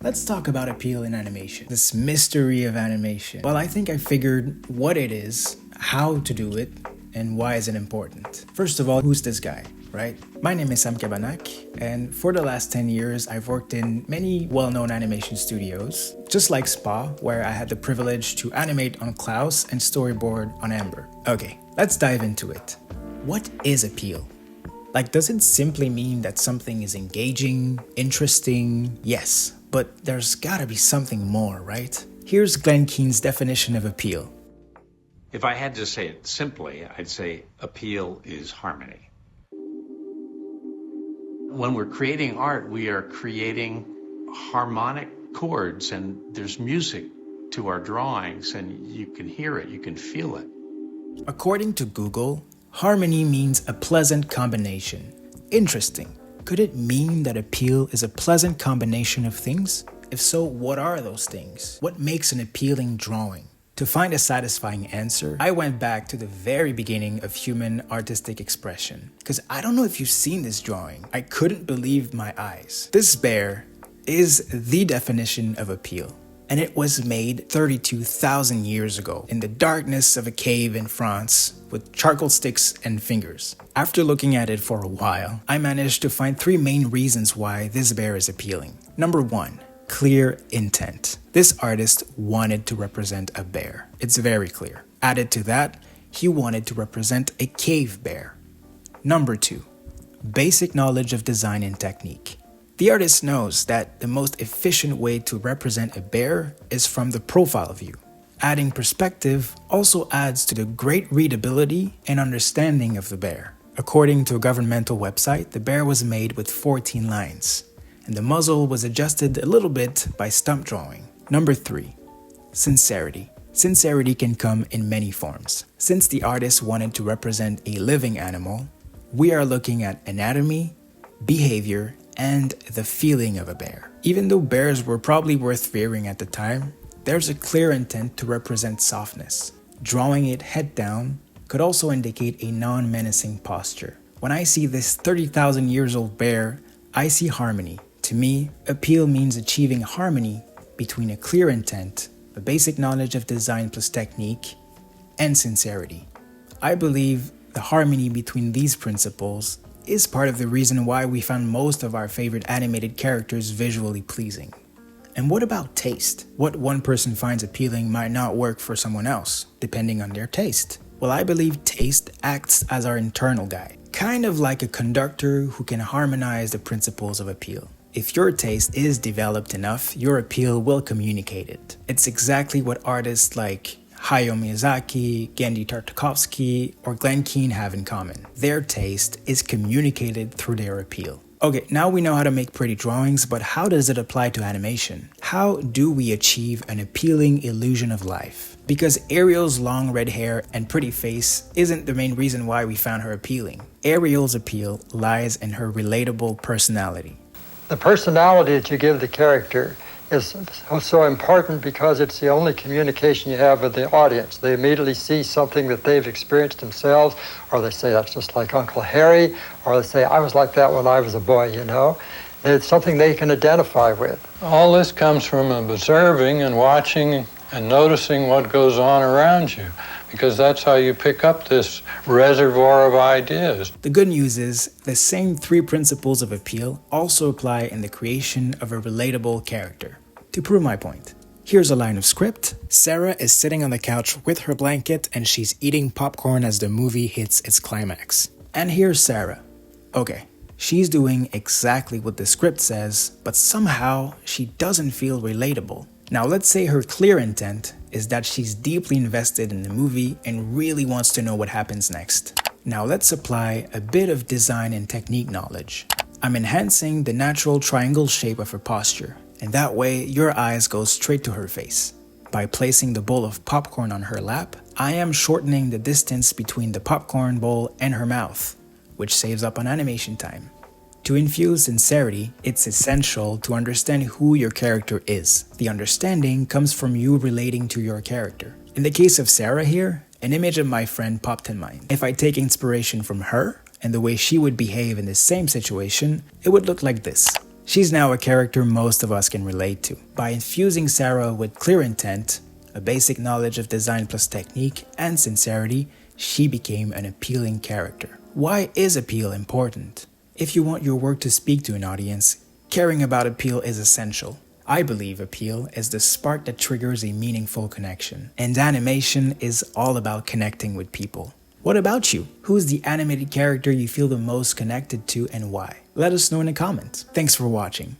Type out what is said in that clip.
Let's talk about appeal in animation, this mystery of animation. Well, I think I figured what it is, how to do it, and why is it important. First of all, who's this guy, right? My name is CABANAC, and for the last 10 years, I've worked in many well-known animation studios, just like Spa, where I had the privilege to animate on Klaus and storyboard on Amber. Okay, let's dive into it. What is appeal? Like, does it simply mean that something is engaging, interesting? Yes, but there's gotta be something more, right? Here's Glenn Keane's definition of appeal. If I had to say it simply, I'd say appeal is harmony. When we're creating art, we are creating harmonic chords, and there's music to our drawings, and you can hear it, you can feel it. According to Google, harmony means a pleasant combination. Interesting. Could it mean that appeal is a pleasant combination of things? If so, what are those things? What makes an appealing drawing? To find a satisfying answer, I went back to the very beginning of human artistic expression. Because I don't know if you've seen this drawing. I couldn't believe my eyes. This bear is the definition of appeal. And it was made 32,000 years ago in the darkness of a cave in France with charcoal sticks and fingers. After looking at it for a while, I managed to find 3 main reasons why this bear is appealing. Number 1. Clear intent. This artist wanted to represent a bear. It's very clear. Added to that, he wanted to represent a cave bear. Number 2. Basic knowledge of design and technique. The artist knows that the most efficient way to represent a bear is from the profile view. Adding perspective also adds to the great readability and understanding of the bear. According to a governmental website, the bear was made with 14 lines, and the muzzle was adjusted a little bit by stump drawing. Number 3. Sincerity. Sincerity can come in many forms. Since the artist wanted to represent a living animal, we are looking at anatomy, behavior, and the feeling of a bear. Even though bears were probably worth rearing at the time, there's a clear intent to represent softness. Drawing it head down could also indicate a non-menacing posture. When I see this 30,000 years old bear, I see harmony. To me, appeal means achieving harmony between a clear intent, a basic knowledge of design plus technique, and sincerity. I believe the harmony between these principles is part of the reason why we found most of our favorite animated characters visually pleasing. And what about taste? What one person finds appealing might not work for someone else, depending on their taste. Well, I believe taste acts as our internal guide, kind of like a conductor who can harmonize the principles of appeal. If your taste is developed enough, your appeal will communicate it. It's exactly what artists like Hayao Miyazaki, Genndy Tartakovsky, or Glenn Keane have in common. Their taste is communicated through their appeal. Okay, now we know how to make pretty drawings, but how does it apply to animation? How do we achieve an appealing illusion of life? Because Ariel's long red hair and pretty face isn't the main reason why we found her appealing. Ariel's appeal lies in her relatable personality. The personality that you give the character is so important because it's the only communication you have with the audience. They immediately see something that they've experienced themselves, or they say, that's just like Uncle Harry, or they say, I was like that when I was a boy, you know. It's something they can identify with. All this comes from observing and watching and noticing what goes on around you, because that's how you pick up this reservoir of ideas. The good news is, the same 3 principles of appeal also apply in the creation of a relatable character. To prove my point, here's a line of script. Sarah is sitting on the couch with her blanket and she's eating popcorn as the movie hits its climax. And here's Sarah. Okay, she's doing exactly what the script says, but somehow she doesn't feel relatable. Now let's say her clear intent is that she's deeply invested in the movie and really wants to know what happens next. Now let's apply a bit of design and technique knowledge. I'm enhancing the natural triangle shape of her posture, and that way your eyes go straight to her face. By placing the bowl of popcorn on her lap, I am shortening the distance between the popcorn bowl and her mouth, which saves up on animation time. To infuse sincerity, it's essential to understand who your character is. The understanding comes from you relating to your character. In the case of Sarah here, an image of my friend popped in mind. If I take inspiration from her and the way she would behave in the same situation, it would look like this. She's now a character most of us can relate to. By infusing Sarah with clear intent, a basic knowledge of design plus technique, and sincerity, she became an appealing character. Why is appeal important? If you want your work to speak to an audience, caring about appeal is essential. I believe appeal is the spark that triggers a meaningful connection, and animation is all about connecting with people. What about you? Who's the animated character you feel the most connected to and why? Let us know in the comments. Thanks for watching.